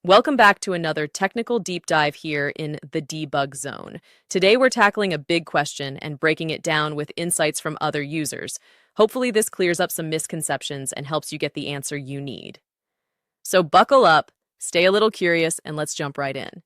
Welcome back to another technical deep dive here in the debug zone. Today we're tackling a big question and breaking it down with insights from other users. Hopefully this clears up some misconceptions and helps you get the answer you need. So buckle up, stay a little curious, and let's jump right in.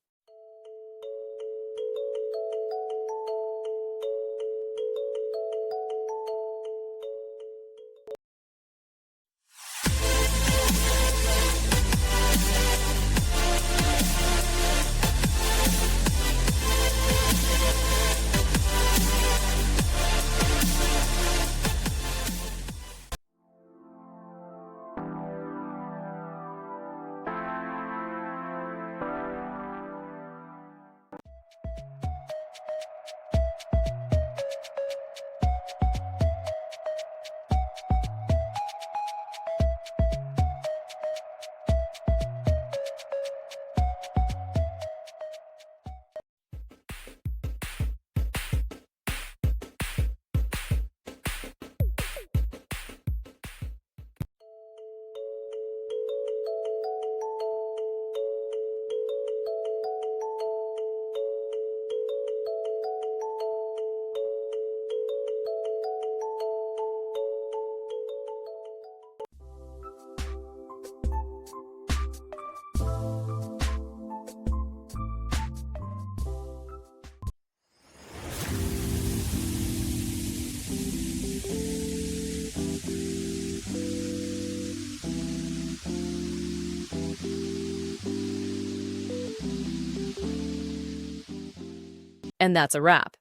And that's a wrap.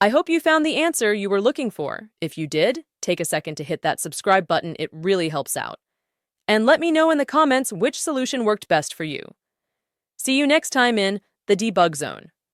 I hope you found the answer you were looking for. If you did, take a second to hit that subscribe button. It really helps out. And let me know in the comments which solution worked best for you. See you next time in the debug zone.